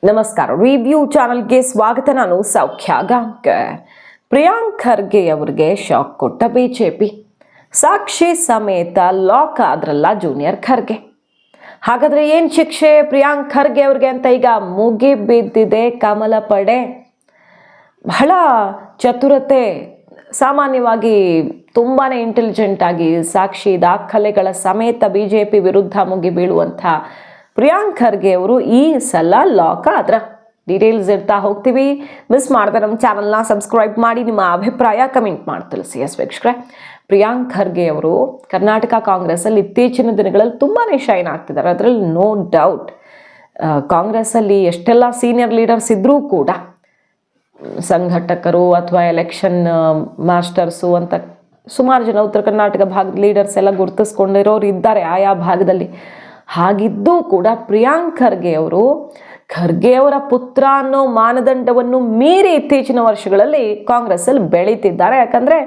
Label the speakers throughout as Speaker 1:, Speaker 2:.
Speaker 1: ನಮಸ್ಕಾರ. ರಿವ್ಯೂ ಚಾನಲ್ಗೆ ಸ್ವಾಗತ. ನಾನು ಸೌಖ್ಯ ಗಾಂವ್ಕರ್. ಪ್ರಿಯಾಂಕ್ ಖರ್ಗೆ ಅವರಿಗೆ ಶಾಕ್ ಕೊಟ್ಟ ಬಿಜೆಪಿ. ಸಾಕ್ಷಿ ಸಮೇತ ಲಾಕ್ ಆದ್ರಲ್ಲ ಜೂನಿಯರ್ ಖರ್ಗೆ. ಹಾಗಾದ್ರೆ ಏನು ಶಿಕ್ಷೆ ಪ್ರಿಯಾಂಕ್ ಖರ್ಗೆ ಅವ್ರಿಗೆ ಅಂತ ಈಗ ಮುಗಿ ಬಿದ್ದಿದೆ ಕಮಲ ಪಡೆ. ಬಹಳ ಚತುರತೆ, ಸಾಮಾನ್ಯವಾಗಿ ತುಂಬಾ ಇಂಟೆಲಿಜೆಂಟ್ ಆಗಿ ಸಾಕ್ಷಿ ದಾಖಲೆಗಳ ಸಮೇತ ಬಿಜೆಪಿ ವಿರುದ್ಧ ಮುಗಿ ಬೀಳುವಂಥ ಪ್ರಿಯಾಂಕ್ ಖರ್ಗೆ ಅವರು ಈ ಸಲ ಲಾಕ್ ಆದ್ರ. ಡೀಟೇಲ್ಸ್ ಇರ್ತಾ ಹೋಗ್ತೀವಿ. ಮಿಸ್ ಮಾಡಿದ್ರೆ ನಮ್ಮ ಚಾನಲ್ನ ಸಬ್ಸ್ಕ್ರೈಬ್ ಮಾಡಿ, ನಿಮ್ಮ ಅಭಿಪ್ರಾಯ ಕಮೆಂಟ್ ಮಾಡಿ ತಿಳಿಸಿ. ವೀಕ್ಷಕರೇ, ಪ್ರಿಯಾಂಕ್ ಖರ್ಗೆ ಅವರು ಕರ್ನಾಟಕ ಕಾಂಗ್ರೆಸ್ಸಲ್ಲಿ ಇತ್ತೀಚಿನ ದಿನಗಳಲ್ಲಿ ತುಂಬಾ ಶೈನ್ ಆಗ್ತಿದ್ದಾರೆ, ಅದರಲ್ಲಿ ನೋ ಡೌಟ್. ಕಾಂಗ್ರೆಸ್ಸಲ್ಲಿ ಎಷ್ಟೆಲ್ಲ ಸೀನಿಯರ್ ಲೀಡರ್ಸ್ ಇದ್ರೂ ಕೂಡ ಸಂಘಟಕರು ಅಥವಾ ಎಲೆಕ್ಷನ್ ಮಾಸ್ಟರ್ಸು ಅಂತ ಸುಮಾರು ಜನ ಉತ್ತರ ಕರ್ನಾಟಕ ಭಾಗದ ಲೀಡರ್ಸ್ ಎಲ್ಲ ಗುರುತಿಸ್ಕೊಂಡಿರೋರು ಇದ್ದಾರೆ ಆಯಾ ಭಾಗದಲ್ಲಿ. ಹಾಗಿದ್ದೂ ಕೂಡ ಪ್ರಿಯಾಂಕ್ ಖರ್ಗೆ ಅವರು ಖರ್ಗೆ ಅವರ ಪುತ್ರ ಅನ್ನೋ ಮಾನದಂಡವನ್ನು ಮೀರಿ ಇತ್ತೀಚಿನ ವರ್ಷಗಳಲ್ಲಿ ಕಾಂಗ್ರೆಸ್ಸಲ್ಲಿ ಬೆಳೀತಿದ್ದಾರೆ. ಯಾಕಂದರೆ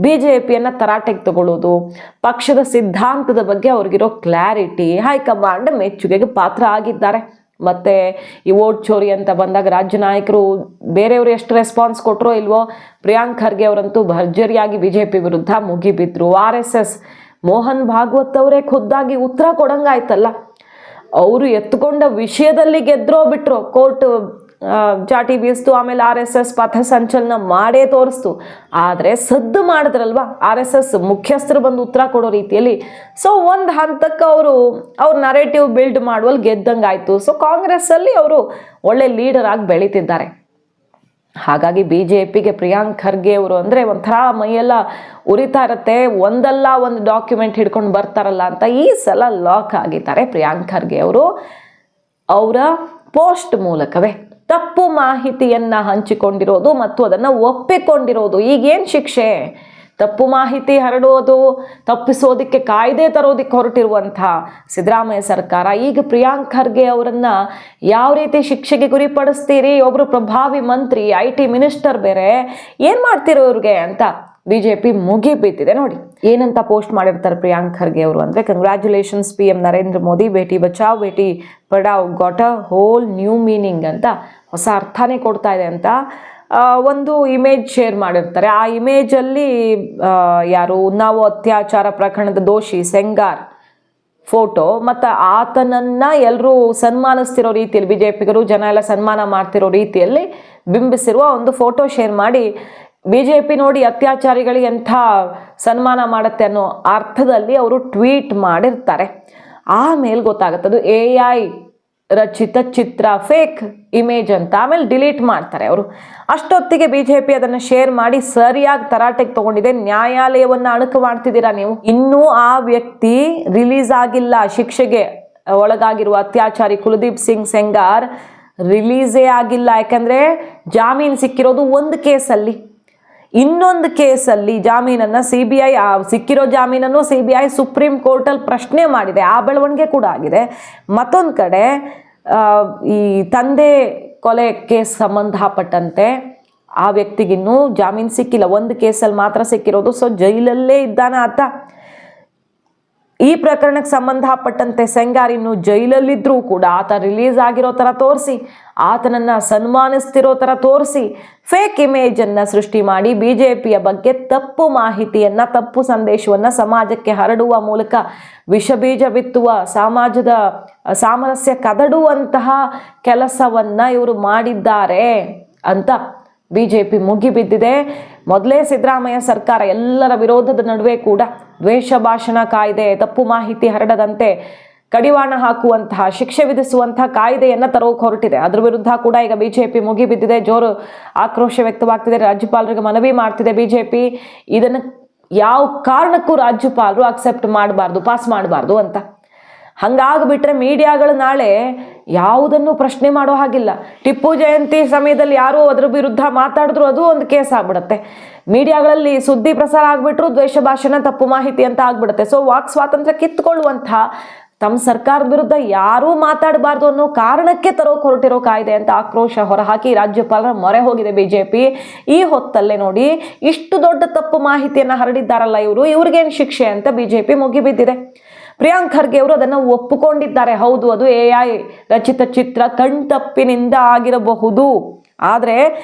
Speaker 1: BJPಯನ್ನು ತರಾಟೆಗೆ ತಗೊಳ್ಳೋದು, ಪಕ್ಷದ ಸಿದ್ಧಾಂತದ ಬಗ್ಗೆ ಅವ್ರಿಗಿರೋ ಕ್ಲಾರಿಟಿ, ಹೈಕಮಾಂಡ್ ಮೆಚ್ಚುಗೆಗೆ ಪಾತ್ರ ಆಗಿದ್ದಾರೆ. ಮತ್ತು ಈ ವೋಟ್ ಚೋರಿ ಅಂತ ಬಂದಾಗ ರಾಜ್ಯ ನಾಯಕರು ಬೇರೆಯವರು ಎಷ್ಟು ರೆಸ್ಪಾನ್ಸ್ ಕೊಟ್ಟರೋ ಇಲ್ವೋ, ಪ್ರಿಯಾಂಕ್ ಖರ್ಗೆ ಅವರಂತೂ ಭರ್ಜರಿಯಾಗಿ BJP ವಿರುದ್ಧ ಮುಗಿಬಿದ್ರು. RSS ಮೋಹನ್ ಭಾಗವತ್ ಅವರೇ ಖುದ್ದಾಗಿ ಉತ್ತರ ಕೊಡಂಗಾಯ್ತಲ್ಲ. ಅವರು ಎತ್ತುಕೊಂಡ ವಿಷಯದಲ್ಲಿ ಗೆದ್ರೋ ಬಿಟ್ರೋ, ಕೋರ್ಟ್ ಚಾಟಿ ಬೀಸ್ತು, ಆಮೇಲೆ RSS ಪಥ ಸಂಚಲನ ಮಾಡೇ ತೋರಿಸ್ತು. ಆದರೆ ಸದ್ದು ಮಾಡಿದ್ರಲ್ವ RSS ಮುಖ್ಯಸ್ಥರು ಬಂದು ಉತ್ತರ ಕೊಡೋ ರೀತಿಯಲ್ಲಿ. ಸೊ ಒಂದು ಹಂತಕ್ಕೆ ಅವ್ರ ನರೇಟಿವ್ ಬಿಲ್ಡ್ ಮಾಡುವಲ್ಲಿ ಗೆದ್ದಂಗಾಯ್ತು. ಸೊ ಕಾಂಗ್ರೆಸ್ಸಲ್ಲಿ ಅವರು ಒಳ್ಳೆ ಲೀಡರ್ ಆಗಿ ಬೆಳೀತಿದ್ದಾರೆ. ಹಾಗಾಗಿ BJPಗೆ ಪ್ರಿಯಾಂಕ್ ಖರ್ಗೆ ಅವರು ಅಂದರೆ ಒಂಥರ ಮೈಯೆಲ್ಲ ಉರಿತಾ ಇರುತ್ತೆ, ಒಂದಲ್ಲ ಒಂದು ಡಾಕ್ಯುಮೆಂಟ್ ಹಿಡ್ಕೊಂಡು ಬರ್ತಾರಲ್ಲ ಅಂತ. ಈ ಸಲ ಲಾಕ್ ಆಗಿದ್ದಾರೆ ಪ್ರಿಯಾಂಕ್ ಖರ್ಗೆ ಅವರು. ಅವರ ಪೋಸ್ಟ್ ಮೂಲಕವೇ ತಪ್ಪು ಮಾಹಿತಿಯನ್ನು ಹಂಚಿಕೊಂಡಿರೋದು ಮತ್ತು ಅದನ್ನು ಒಪ್ಪಿಕೊಂಡಿರೋದು. ಈಗೇನು ಶಿಕ್ಷೆ? ತಪ್ಪು ಮಾಹಿತಿ ಹರಡೋದು, ತಪ್ಪಿಸೋದಕ್ಕೆ ಕಾಯ್ದೆ ತರೋದಕ್ಕೆ ಹೊರಟಿರುವಂಥ ಸಿದ್ದರಾಮಯ್ಯ ಸರ್ಕಾರ ಈಗ ಪ್ರಿಯಾಂಕ್ ಖರ್ಗೆ ಅವರನ್ನು ಯಾವ ರೀತಿ ಶಿಕ್ಷೆಗೆ ಗುರಿಪಡಿಸ್ತೀರಿ? ಒಬ್ಬರು ಪ್ರಭಾವಿ ಮಂತ್ರಿ, IT ಮಿನಿಸ್ಟರ್ ಬೇರೆ, ಏನು ಮಾಡ್ತಿರೋ ಇವ್ರಿಗೆ ಅಂತ BJP ಮುಗಿ ಬಿದ್ದಿದೆ. ನೋಡಿ ಏನಂತ ಪೋಸ್ಟ್ ಮಾಡಿರ್ತಾರೆ ಪ್ರಿಯಾಂಕ್ ಖರ್ಗೆ ಅವರು ಅಂದರೆ, congratulations PM Narendra Modi, Beti Bachao Beti Padhao got a whole new meaning ಅಂತ, ಹೊಸ ಅರ್ಥನೇ ಕೊಡ್ತಾ ಇದೆ ಅಂತ ಒಂದು ಇಮೇಜ್ ಶೇರ್ ಮಾಡಿರ್ತಾರೆ. ಆ ಇಮೇಜಲ್ಲಿ ಯಾರು ಉನ್ನಾವೋ ಅತ್ಯಾಚಾರ ಪ್ರಕರಣದ ದೋಷಿ ಸೆಂಗಾರ್ ಫೋಟೋ ಮತ್ತು ಆತನನ್ನು ಎಲ್ಲರೂ ಸನ್ಮಾನಿಸ್ತಿರೋ ರೀತಿಯಲ್ಲಿ, BJPಗರು ಜನ ಎಲ್ಲ ಸನ್ಮಾನ ಮಾಡ್ತಿರೋ ರೀತಿಯಲ್ಲಿ ಬಿಂಬಿಸಿರುವ ಒಂದು ಫೋಟೋ ಶೇರ್ ಮಾಡಿ BJP ನೋಡಿ ಅತ್ಯಾಚಾರಿಗಳಿಗೆ ಎಂಥ ಸನ್ಮಾನ ಮಾಡುತ್ತೆ ಅನ್ನೋ ಅರ್ಥದಲ್ಲಿ ಅವರು ಟ್ವೀಟ್ ಮಾಡಿರ್ತಾರೆ. ಆಮೇಲೆ ಗೊತ್ತಾಗುತ್ತದು AI ರಚಿತ ಚಿತ್ರ, ಫೇಕ್ ಇಮೇಜ್ ಅಂತ. ಆಮೇಲೆ ಡಿಲೀಟ್ ಮಾಡ್ತಾರೆ ಅವರು. ಅಷ್ಟೊತ್ತಿಗೆ BJP ಅದನ್ನು ಶೇರ್ ಮಾಡಿ ಸರಿಯಾಗಿ ತರಾಟೆಗೆ ತಗೊಂಡಿದೆ. ನ್ಯಾಯಾಲಯವನ್ನು ಅಣಕು ಮಾಡ್ತಿದ್ದೀರಾ ನೀವು. ಇನ್ನೂ ಆ ವ್ಯಕ್ತಿ ರಿಲೀಸ್ ಆಗಿಲ್ಲ. ಶಿಕ್ಷೆಗೆ ಒಳಗಾಗಿರುವ ಅತ್ಯಾಚಾರಿ ಕುಲದೀಪ್ ಸಿಂಗ್ ಸೆಂಗಾರ್ ರಿಲೀಸೇ ಆಗಿಲ್ಲ. ಯಾಕಂದರೆ ಜಾಮೀನು ಸಿಕ್ಕಿರೋದು ಒಂದು ಕೇಸಲ್ಲಿ, ಇನ್ನೊಂದು ಕೇಸಲ್ಲಿ ಜಾಮೀನನ್ನು CBI, ಸಿಕ್ಕಿರೋ ಜಾಮೀನನ್ನು CBI ಸುಪ್ರೀಂ ಕೋರ್ಟಲ್ಲಿ ಪ್ರಶ್ನೆ ಮಾಡಿದೆ. ಆ ಬೆಳವಣಿಗೆ ಕೂಡ ಆಗಿದೆ. ಮತ್ತೊಂದು ಕಡೆ ಈ ತಂದೆ ಕೊಲೆ ಕೇಸ್ ಸಂಬಂಧಪಟ್ಟಂತೆ ಆ ವ್ಯಕ್ತಿಗಿನ್ನೂ ಜಾಮೀನು ಸಿಕ್ಕಿಲ್ಲ, ಒಂದು ಕೇಸಲ್ಲಿ ಮಾತ್ರ ಸಿಕ್ಕಿರೋದು. ಸೊ ಜೈಲಲ್ಲೇ ಇದ್ದಾನೆ ಆತ. ಈ ಪ್ರಕರಣಕ್ಕೆ ಸಂಬಂಧಪಟ್ಟಂತೆ ಸೆಂಗಾರ್ ಇನ್ನು ಜೈಲಲ್ಲಿದ್ದರೂ ಕೂಡ ಆತ ರಿಲೀಸ್ ಆಗಿರೋ ಥರ ತೋರಿಸಿ, ಆತನನ್ನು ಸನ್ಮಾನಿಸ್ತಿರೋ ಥರ ತೋರಿಸಿ, ಫೇಕ್ ಇಮೇಜನ್ನು ಸೃಷ್ಟಿ ಮಾಡಿ BJPಯ ಬಗ್ಗೆ ತಪ್ಪು ಮಾಹಿತಿಯನ್ನು, ತಪ್ಪು ಸಂದೇಶವನ್ನು ಸಮಾಜಕ್ಕೆ ಹರಡುವ ಮೂಲಕ ವಿಷಬೀಜ ಬಿತ್ತುವ, ಸಮಾಜದ ಸಾಮರಸ್ಯ ಕದಡುವಂತಹ ಕೆಲಸವನ್ನು ಇವರು ಮಾಡಿದ್ದಾರೆ ಅಂತ BJP ಮುಗಿಬಿದ್ದಿದೆ. ಮೊದಲೇ ಸಿದ್ದರಾಮಯ್ಯ ಸರ್ಕಾರ ಎಲ್ಲರ ವಿರೋಧದ ನಡುವೆ ಕೂಡ ದ್ವೇಷ ಭಾಷಣ ಕಾಯ್ದೆ, ತಪ್ಪು ಮಾಹಿತಿ ಹರಡದಂತೆ ಕಡಿವಾಣ ಹಾಕುವಂತಹ, ಶಿಕ್ಷೆ ವಿಧಿಸುವಂತಹ ಕಾಯ್ದೆಯನ್ನು ತರೋಕೆ ಹೊರಟಿದೆ. ಅದ್ರ ವಿರುದ್ಧ ಕೂಡ ಈಗ BJP ಮುಗಿಬಿದ್ದಿದೆ. ಜೋರು ಆಕ್ರೋಶ ವ್ಯಕ್ತವಾಗ್ತಿದೆ. ರಾಜ್ಯಪಾಲರಿಗೆ ಮನವಿ ಮಾಡ್ತಿದೆ BJP. ಇದನ್ನು ಯಾವ ಕಾರಣಕ್ಕೂ ರಾಜ್ಯಪಾಲರು ಅಕ್ಸೆಪ್ಟ್ ಮಾಡಬಾರ್ದು, ಪಾಸ್ ಮಾಡಬಾರ್ದು ಅಂತ. ಹಂಗಾಗ್ಬಿಟ್ರೆ ಮೀಡಿಯಾಗಳು ನಾಳೆ ಯಾವುದನ್ನು ಪ್ರಶ್ನೆ ಮಾಡೋ ಹಾಗಿಲ್ಲ. ಟಿಪ್ಪು ಜಯಂತಿ ಸಮಯದಲ್ಲಿ ಯಾರು ಅದರ ವಿರುದ್ಧ ಮಾತಾಡಿದ್ರು ಅದು ಒಂದು ಕೇಸ್ ಆಗ್ಬಿಡುತ್ತೆ. ಮೀಡಿಯಾಗಳಲ್ಲಿ ಸುದ್ದಿ ಪ್ರಸಾರ ಆಗಿಬಿಟ್ರು ದ್ವೇಷ ಭಾಷಣ, ತಪ್ಪು ಮಾಹಿತಿ ಅಂತ ಆಗ್ಬಿಡುತ್ತೆ. ಸೊ ವಾಕ್ ಸ್ವಾತಂತ್ರ್ಯ ಕಿತ್ಕೊಳ್ಳುವಂಥ ತಮ್ಮ ಸರ್ಕಾರದ ವಿರುದ್ಧ ಯಾರೂ ಮಾತಾಡಬಾರ್ದು ಅನ್ನೋ ಕಾರಣಕ್ಕೆ ತರೋಕೆ ಹೊರಟಿರೋ ಕಾಯ್ದೆ ಅಂತ ಆಕ್ರೋಶ ಹೊರಹಾಕಿ ರಾಜ್ಯಪಾಲರ ಮೊರೆ ಹೋಗಿದೆ BJP. ಈ ಹೊತ್ತಲ್ಲೇ ನೋಡಿ ಇಷ್ಟು ದೊಡ್ಡ ತಪ್ಪು ಮಾಹಿತಿಯನ್ನು ಹರಡಿದ್ದಾರಲ್ಲ ಇವ್ರಿಗೇನು ಶಿಕ್ಷೆ ಅಂತ BJP ಮುಗಿಬಿದ್ದಿದೆ. ಪ್ರಿಯಾಂಕ್ ಖರ್ಗೆ ಅವರು ಅದನ್ನು ಒಪ್ಪಿಕೊಂಡಿದ್ದಾರೆ. ಹೌದು, ಅದು AI ರಚಿತ ಚಿತ್ರ, ಕಣ್ತಪ್ಪಿನಿಂದ ಆಗಿರಬಹುದು. ಆದರೆ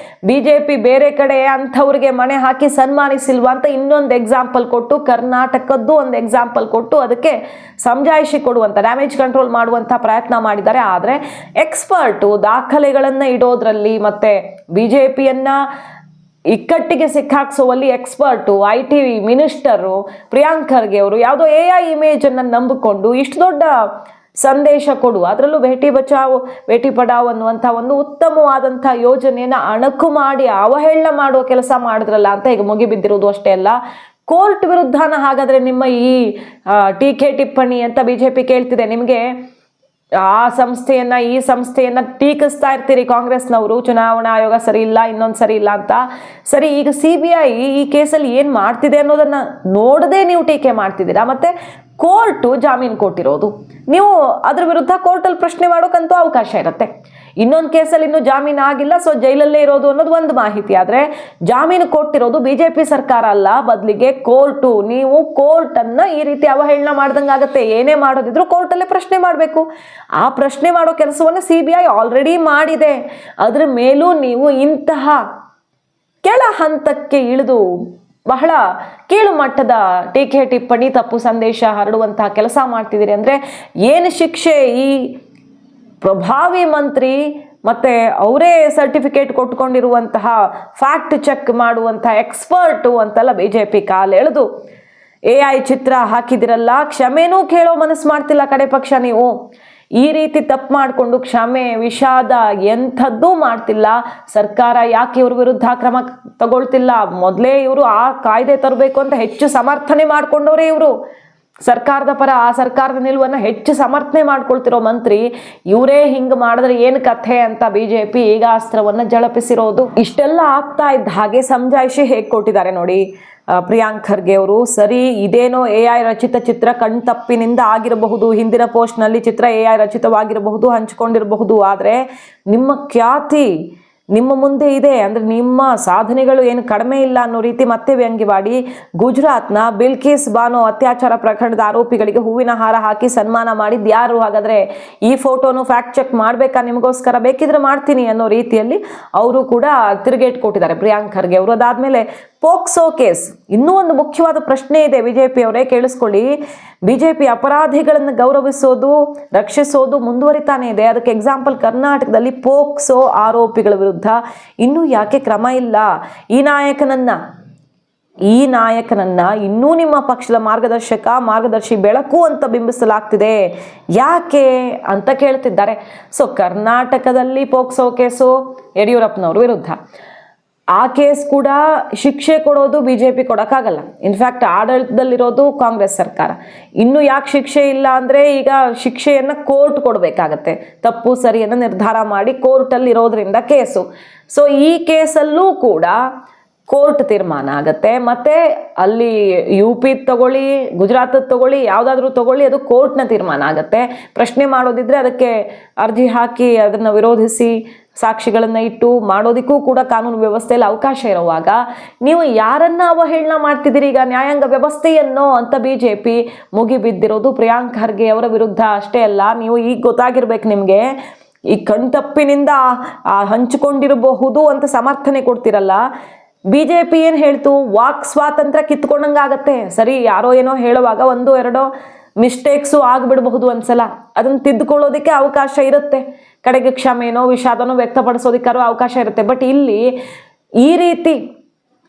Speaker 1: BJP ಬೇರೆ ಕಡೆ ಅಂಥವ್ರಿಗೆ ಮಣೆ ಹಾಕಿ ಸನ್ಮಾನಿಸಿಲ್ವಾ ಅಂತ ಇನ್ನೊಂದು ಎಕ್ಸಾಂಪಲ್ ಕೊಟ್ಟು, ಕರ್ನಾಟಕದ್ದು ಒಂದು ಎಕ್ಸಾಂಪಲ್ ಕೊಟ್ಟು ಅದಕ್ಕೆ ಸಮಜಾಯಿಷಿ ಕೊಡುವಂಥ, ಡ್ಯಾಮೇಜ್ ಕಂಟ್ರೋಲ್ ಮಾಡುವಂಥ ಪ್ರಯತ್ನ ಮಾಡಿದ್ದಾರೆ. ಆದರೆ ಎಕ್ಸ್ಪರ್ಟು ದಾಖಲೆಗಳನ್ನು ಇಡೋದ್ರಲ್ಲಿ ಮತ್ತು BJPಯನ್ನು ಇಕ್ಕಟ್ಟಿಗೆ ಸಿಕ್ಕಾಕ್ಸುವಲ್ಲಿ expert, IT minister Priyank Kharge ಅವರು ಯಾವುದೋ AI ಇಮೇಜನ್ನು ನಂಬಿಕೊಂಡು ಇಷ್ಟು ದೊಡ್ಡ ಸಂದೇಶ ಕೊಡುವ, ಅದರಲ್ಲೂ ಬೇಟಿ ಬಚಾವ್ ಬೇಟಿ ಪಡಾವ್ ಅನ್ನುವಂಥ ಒಂದು ಉತ್ತಮವಾದಂಥ ಯೋಜನೆಯನ್ನು ಅಣಕು ಮಾಡಿ ಅವಹೇಳನ ಮಾಡುವ ಕೆಲಸ ಮಾಡಿದ್ರಲ್ಲ ಅಂತ ಈಗ ಮುಗಿಬಿದ್ದಿರೋದು. ಅಷ್ಟೇ ಅಲ್ಲ, ಕೋರ್ಟ್ ವಿರುದ್ಧನ ಹಾಗಾದರೆ ನಿಮ್ಮ ಈ ಟೀಕೆ ಟಿಪ್ಪಣಿ ಅಂತ BJP ಕೇಳ್ತಿದೆ. ನಿಮಗೆ ಆ ಸಂಸ್ಥೆಯನ್ನು ಈ ಸಂಸ್ಥೆಯನ್ನು ಟೀಕಿಸ್ತಾ ಇರ್ತೀರಿ ಕಾಂಗ್ರೆಸ್ನವರು, ಚುನಾವಣಾ ಆಯೋಗ ಸರಿ ಇಲ್ಲ, ಇನ್ನೊಂದು ಸರಿ ಇಲ್ಲ ಅಂತ. ಸರಿ, ಈಗ CBI ಈ ಕೇಸಲ್ಲಿ ಏನು ಮಾಡ್ತಿದೆ ಅನ್ನೋದನ್ನು ನೋಡದೆ ನೀವು ಟೀಕೆ ಮಾಡ್ತಿದ್ದೀರಾ. ಮತ್ತು ಕೋರ್ಟು ಜಾಮೀನು ಕೊಟ್ಟಿರೋದು, ನೀವು ಅದ್ರ ವಿರುದ್ಧ ಕೋರ್ಟಲ್ಲಿ ಪ್ರಶ್ನೆ ಮಾಡೋಕ್ಕಂತೂ ಅವಕಾಶ ಇರುತ್ತೆ. ಇನ್ನೊಂದು ಕೇಸಲ್ಲಿ ಇನ್ನೂ ಜಾಮೀನು ಆಗಿಲ್ಲ, ಸೊ ಜೈಲಲ್ಲೇ ಇರೋದು ಅನ್ನೋದು ಒಂದು ಮಾಹಿತಿ. ಆದರೆ ಜಾಮೀನು ಕೊಟ್ಟಿರೋದು BJP ಸರ್ಕಾರ ಅಲ್ಲ, ಬದಲಿಗೆ ಕೋರ್ಟು. ನೀವು ಕೋರ್ಟನ್ನು ಈ ರೀತಿ ಅವಹೇಳನ ಮಾಡ್ದಂಗೆ ಆಗುತ್ತೆ. ಏನೇ ಮಾಡೋದಿದ್ರು ಕೋರ್ಟಲ್ಲೇ ಪ್ರಶ್ನೆ ಮಾಡಬೇಕು. ಆ ಪ್ರಶ್ನೆ ಮಾಡೋ ಕೆಲಸವನ್ನು CBI ಆಲ್ರೆಡಿ ಮಾಡಿದೆ. ಅದರ ಮೇಲೂ ನೀವು ಇಂತಹ ಕೆಳ ಹಂತಕ್ಕೆ ಇಳಿದು ಬಹಳ ಕೀಳು ಮಟ್ಟದ ಟೀಕೆ ಟಿಪ್ಪಣಿ, ತಪ್ಪು ಸಂದೇಶ ಹರಡುವಂತಹ ಕೆಲಸ ಮಾಡ್ತಿದ್ದೀರಿ. ಅಂದರೆ ಏನು ಶಿಕ್ಷೆ ಈ ಪ್ರಭಾವಿ ಮಂತ್ರಿ ಮತ್ತು ಅವರೇ ಸರ್ಟಿಫಿಕೇಟ್ ಕೊಟ್ಕೊಂಡಿರುವಂತಹ ಫ್ಯಾಕ್ಟ್ ಚೆಕ್ ಮಾಡುವಂತಹ ಎಕ್ಸ್ಪರ್ಟು ಅಂತೆಲ್ಲ BJP ಕಾಲೆಳೆದು AI ಚಿತ್ರ ಹಾಕಿದಿರಲ್ಲ, ಕ್ಷಮೆನೂ ಕೇಳೋ ಮನಸ್ಸು ಮಾಡ್ತಿಲ್ಲ ಕಡೆ ಪಕ್ಷ. ನೀವು ಈ ರೀತಿ ತಪ್ಪು ಮಾಡಿಕೊಂಡು ಕ್ಷಮೆ, ವಿಷಾದ ಎಂಥದ್ದೂ ಮಾಡ್ತಿಲ್ಲ. ಸರ್ಕಾರ ಯಾಕೆ ಇವ್ರ ವಿರುದ್ಧ ಕ್ರಮ ತಗೊಳ್ತಿಲ್ಲ? ಮೊದಲೇ ಇವರು ಆ ಕಾಯ್ದೆ ತರಬೇಕು ಅಂತ ಹೆಚ್ಚು ಸಮರ್ಥನೆ ಮಾಡ್ಕೊಂಡವ್ರೆ ಇವರು. ಸರ್ಕಾರದ ಪರ ಆ ಸರ್ಕಾರದ ನಿಲುವನ್ನು ಹೆಚ್ಚು ಸಮರ್ಥನೆ ಮಾಡ್ಕೊಳ್ತಿರೋ ಮಂತ್ರಿ ಇವರೇ ಹಿಂಗೆ ಮಾಡಿದ್ರೆ ಏನು ಕಥೆ ಅಂತ BJP ಈಗ ಅಸ್ತ್ರವನ್ನು ಜಳಪಿಸಿರೋದು. ಇಷ್ಟೆಲ್ಲ ಆಗ್ತಾ ಇದ್ದ ಹಾಗೆ ಸಮಜಾಯಿಷಿ ಹೇಗೆ ಕೊಟ್ಟಿದ್ದಾರೆ ನೋಡಿ ಪ್ರಿಯಾಂಕ್ ಖರ್ಗೆ ಅವರು. ಸರಿ, ಇದೇನೋ AI ರಚಿತ ಚಿತ್ರ, ಕಣ್ತಪ್ಪಿನಿಂದ ಆಗಿರಬಹುದು, ಹಿಂದಿನ ಪೋಸ್ಟ್ನಲ್ಲಿ ಚಿತ್ರ AI ರಚಿತವಾಗಿರಬಹುದು, ಹಂಚಿಕೊಂಡಿರಬಹುದು. ಆದರೆ ನಿಮ್ಮ ಖ್ಯಾತಿ ನಿಮ್ಮ ಮುಂದೆ ಇದೆ, ಅಂದರೆ ನಿಮ್ಮ ಸಾಧನೆಗಳು ಏನು ಕಡಿಮೆ ಇಲ್ಲ ಅನ್ನೋ ರೀತಿ ಮತ್ತೆ ವ್ಯಂಗ್ಯವಾಡಿ ಗುಜರಾತ್ನ ಬಿಲ್ಕಿಸ್ ಬಾನೋ ಅತ್ಯಾಚಾರ ಪ್ರಕರಣದ ಆರೋಪಿಗಳಿಗೆ ಹೂವಿನ ಹಾರ ಹಾಕಿ ಸನ್ಮಾನ ಮಾಡಿದ್ದು ಯಾರು? ಹಾಗಾದರೆ ಈ ಫೋಟೋನು ಫ್ಯಾಕ್ಟ್ ಚೆಕ್ ಮಾಡಬೇಕಾ ನಿಮಗೋಸ್ಕರ? ಬೇಕಿದ್ರೆ ಮಾಡ್ತೀನಿ ಅನ್ನೋ ರೀತಿಯಲ್ಲಿ ಅವರು ಕೂಡ ತಿರುಗೇಟ್ ಕೊಟ್ಟಿದ್ದಾರೆ ಪ್ರಿಯಾಂಕ್ ಖರ್ಗೆ ಅವರು. ಅದಾದಮೇಲೆ ಪೋಕ್ಸೋ ಕೇಸ್, ಇನ್ನೂ ಒಂದು ಮುಖ್ಯವಾದ ಪ್ರಶ್ನೆ ಇದೆ BJP ಅವರೇ, ಕೇಳಿಸ್ಕೊಳ್ಳಿ. BJP ಅಪರಾಧಿಗಳನ್ನು ಗೌರವಿಸೋದು, ರಕ್ಷಿಸೋದು ಮುಂದುವರಿತಾನೆ ಇದೆ. ಅದಕ್ಕೆ ಎಕ್ಸಾಂಪಲ್ ಕರ್ನಾಟಕದಲ್ಲಿ ಪೋಕ್ಸೋ ಆರೋಪಿಗಳ ವಿರುದ್ಧ ಇನ್ನೂ ಯಾಕೆ ಕ್ರಮ ಇಲ್ಲ? ಈ ನಾಯಕನನ್ನ ಇನ್ನೂ ನಿಮ್ಮ ಪಕ್ಷದ ಮಾರ್ಗದರ್ಶಿ ಬೆಳಕು ಅಂತ ಬಿಂಬಿಸಲಾಗ್ತಿದೆ, ಯಾಕೆ ಅಂತ ಕೇಳ್ತಿದ್ದಾರೆ. ಸೊ ಕರ್ನಾಟಕದಲ್ಲಿ ಪೋಕ್ಸೋ ಕೇಸು ಯಡಿಯೂರಪ್ಪನವ್ರ ವಿರುದ್ಧ, ಆ ಕೇಸ್ ಕೂಡ ಶಿಕ್ಷೆ ಕೊಡೋದು BJP ಕೊಡೋಕ್ಕಾಗಲ್ಲ. ಇನ್ಫ್ಯಾಕ್ಟ್ ಆಡಳಿತದಲ್ಲಿರೋದು ಕಾಂಗ್ರೆಸ್ ಸರ್ಕಾರ. ಇನ್ನೂ ಯಾಕೆ ಶಿಕ್ಷೆ ಇಲ್ಲ ಅಂದರೆ ಈಗ ಶಿಕ್ಷೆಯನ್ನು ಕೋರ್ಟ್ ಕೊಡಬೇಕಾಗತ್ತೆ, ತಪ್ಪು ಸರಿಯನ್ನು ನಿರ್ಧಾರ ಮಾಡಿ ಕೋರ್ಟಲ್ಲಿ ಇರೋದ್ರಿಂದ ಕೇಸು. ಸೊ ಈ ಕೇಸಲ್ಲೂ ಕೂಡ ಕೋರ್ಟ್ ತೀರ್ಮಾನ ಆಗುತ್ತೆ. ಮತ್ತು ಅಲ್ಲಿ UP ತಗೊಳ್ಳಿ, ಗುಜರಾತ್ ತಗೊಳ್ಳಿ, ಯಾವುದಾದ್ರೂ ತಗೊಳ್ಳಿ, ಅದು ಕೋರ್ಟ್ನ ತೀರ್ಮಾನ ಆಗುತ್ತೆ. ಪ್ರಶ್ನೆ ಮಾಡೋದಿದ್ರೆ ಅದಕ್ಕೆ ಅರ್ಜಿ ಹಾಕಿ ಅದನ್ನು ವಿರೋಧಿಸಿ ಸಾಕ್ಷಿಗಳನ್ನು ಇಟ್ಟು ಮಾಡೋದಕ್ಕೂ ಕೂಡ ಕಾನೂನು ವ್ಯವಸ್ಥೆಯಲ್ಲಿ ಅವಕಾಶ ಇರುವಾಗ ನೀವು ಯಾರನ್ನ ಅವಹೇಳನ ಮಾಡ್ತಿದ್ದೀರಿ? ಈಗ ನ್ಯಾಯಾಂಗ ವ್ಯವಸ್ಥೆಯನ್ನು ಅಂತ BJP ಮುಗಿಬಿದ್ದಿರೋದು ಪ್ರಿಯಾಂಕ್ ಖರ್ಗೆ ಅವರ ವಿರುದ್ಧ. ಅಷ್ಟೇ ಅಲ್ಲ, ನೀವು ಈಗ ಗೊತ್ತಾಗಿರ್ಬೇಕು ನಿಮಗೆ, ಈ ಕಣ್ತಪ್ಪಿನಿಂದ ಹಂಚಿಕೊಂಡಿರಬಹುದು ಅಂತ ಸಮರ್ಥನೆ ಕೊಡ್ತಿರಲ್ಲ. BJP ಏನು ಹೇಳ್ತು? ವಾಕ್ ಸ್ವಾತಂತ್ರ್ಯ ಕಿತ್ಕೊಂಡಂಗಾಗತ್ತೆ. ಸರಿ, ಯಾರೋ ಏನೋ ಹೇಳುವಾಗ ಒಂದೋ ಎರಡೋ ಮಿಸ್ಟೇಕ್ಸು ಆಗಿಬಿಡಬಹುದು ಒಂದ್ಸಲ, ಅದನ್ನು ತಿದ್ದುಕೊಳ್ಳೋದಕ್ಕೆ ಅವಕಾಶ ಇರುತ್ತೆ, ಕಡೆಗೆ ಕ್ಷಮೆನೋ ವಿಷಾದನೋ ವ್ಯಕ್ತಪಡಿಸೋದಕ್ಕಾದ್ರೂ ಅವಕಾಶ ಇರುತ್ತೆ. ಬಟ್ ಇಲ್ಲಿ ಈ ರೀತಿ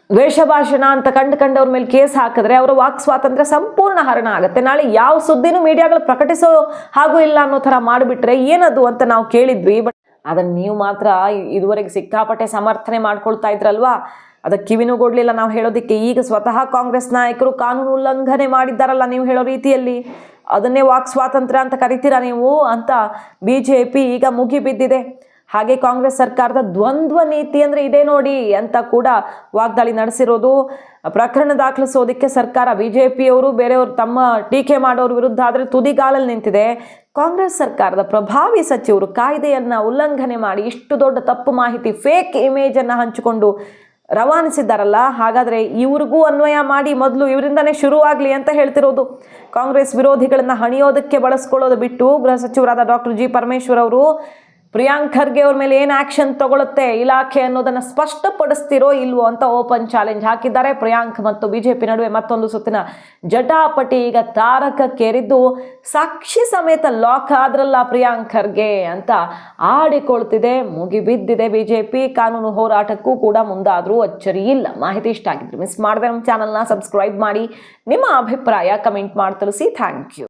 Speaker 1: ವೇಷಭಾಷಣ ಅಂತ ಕಂಡವ್ರ ಮೇಲೆ ಕೇಸ್ ಹಾಕಿದ್ರೆ ಅವರ ವಾಕ್ ಸ್ವಾತಂತ್ರ್ಯ ಸಂಪೂರ್ಣ ಹರಣ ಆಗುತ್ತೆ. ನಾಳೆ ಯಾವ ಸುದ್ದಿನೂ ಮೀಡಿಯಾಗಳು ಪ್ರಕಟಿಸೋ ಹಾಗೂ ಇಲ್ಲ ಅನ್ನೋ ಥರ ಮಾಡಿಬಿಟ್ರೆ ಏನದು ಅಂತ ನಾವು ಕೇಳಿದ್ವಿ. ಬಟ್ ಅದನ್ನು ನೀವು ಮಾತ್ರ ಇದುವರೆಗೆ ಸಿಕ್ಕಾಪಟ್ಟೆ ಸಮರ್ಥನೆ ಮಾಡ್ಕೊಳ್ತಾ ಇದ್ರಲ್ವಾ, ಅದಕ್ಕೆ ಕಿವಿನೂ ಕೊಡಲಿಲ್ಲ ನಾವು ಹೇಳೋದಕ್ಕೆ. ಈಗ ಸ್ವತಃ ಕಾಂಗ್ರೆಸ್ ನಾಯಕರು ಕಾನೂನು ಉಲ್ಲಂಘನೆ ಮಾಡಿದ್ದಾರಲ್ಲ ನೀವು ಹೇಳೋ ರೀತಿಯಲ್ಲಿ, ಅದನ್ನೇ ವಾಕ್ ಸ್ವಾತಂತ್ರ್ಯ ಅಂತ ಕರಿತೀರಾ ನೀವು ಅಂತ BJP ಈಗ ಮುಗಿಬಿದ್ದಿದೆ. ಹಾಗೆ ಕಾಂಗ್ರೆಸ್ ಸರ್ಕಾರದ ದ್ವಂದ್ವ ನೀತಿ ಅಂದರೆ ಇದೇ ನೋಡಿ ಅಂತ ಕೂಡ ವಾಗ್ದಾಳಿ ನಡೆಸಿರೋದು. ಪ್ರಕರಣ ದಾಖಲಿಸೋದಕ್ಕೆ ಸರ್ಕಾರ, BJPಯವರು ಬೇರೆಯವರು ತಮ್ಮ ಟೀಕೆ ಮಾಡೋರ ವಿರುದ್ಧ ಆದರೆ ತುದಿಗಾಲಲ್ಲಿ ನಿಂತಿದೆ. ಕಾಂಗ್ರೆಸ್ ಸರ್ಕಾರದ ಪ್ರಭಾವಿ ಸಚಿವರು ಕಾಯ್ದೆಯನ್ನು ಉಲ್ಲಂಘನೆ ಮಾಡಿ ಇಷ್ಟು ದೊಡ್ಡ ತಪ್ಪು ಮಾಹಿತಿ, ಫೇಕ್ ಇಮೇಜನ್ನು ಹಂಚಿಕೊಂಡು ರವಾನಿಸಿದ್ದಾರಲ್ಲ, ಹಾಗಾದರೆ ಇವ್ರಿಗೂ ಅನ್ವಯ ಮಾಡಿ ಮೊದಲು ಇವರಿಂದನೇ ಶುರುವಾಗಲಿ ಅಂತ ಹೇಳ್ತಿರೋದು. ಕಾಂಗ್ರೆಸ್ ವಿರೋಧಿಗಳನ್ನು ಹಣಿಯೋದಕ್ಕೆ ಬಳಸ್ಕೊಳ್ಳೋದು ಬಿಟ್ಟು ಗೃಹ ಸಚಿವರಾದ ಡಾಕ್ಟರ್ ಜಿ ಪರಮೇಶ್ವರ್ ಅವರು ಪ್ರಿಯಾಂಕ್ ಖರ್ಗೆ ಅವ್ರ ಮೇಲೆ ಏನು ಆ್ಯಕ್ಷನ್ ತಗೊಳುತ್ತೆ ಇಲಾಖೆ ಅನ್ನೋದನ್ನು ಸ್ಪಷ್ಟಪಡಿಸ್ತಿರೋ ಇಲ್ವೋ ಅಂತ ಓಪನ್ ಚಾಲೆಂಜ್ ಹಾಕಿದ್ದಾರೆ. ಪ್ರಿಯಾಂಕ್ ಮತ್ತು BJP ನಡುವೆ ಮತ್ತೊಂದು ಸುತ್ತಿನ ಜಟಾಪಟಿ ಈಗ ತಾರಕಕ್ಕೇರಿದ್ದು, ಸಾಕ್ಷಿ ಸಮೇತ ಲಾಕ್ ಆದ್ರಲ್ಲ ಪ್ರಿಯಾಂಕ್ ಖರ್ಗೆ ಅಂತ ಆಡಿಕೊಳ್ತಿದೆ. ಮುಗಿಬಿದ್ದಿದೆ BJP. ಕಾನೂನು ಹೋರಾಟಕ್ಕೂ ಕೂಡ ಮುಂದಾದರೂ ಅಚ್ಚರಿ ಇಲ್ಲ. ಮಾಹಿತಿ ಇಷ್ಟ ಆಗಿದ್ರೆ ಮಿಸ್ ಮಾಡದೆ ನಮ್ಮ ಚಾನಲ್ನ ಸಬ್ಸ್ಕ್ರೈಬ್ ಮಾಡಿ, ನಿಮ್ಮ ಅಭಿಪ್ರಾಯ ಕಮೆಂಟ್ ಮಾಡಿ ತಿಳಿಸಿ. Thank you.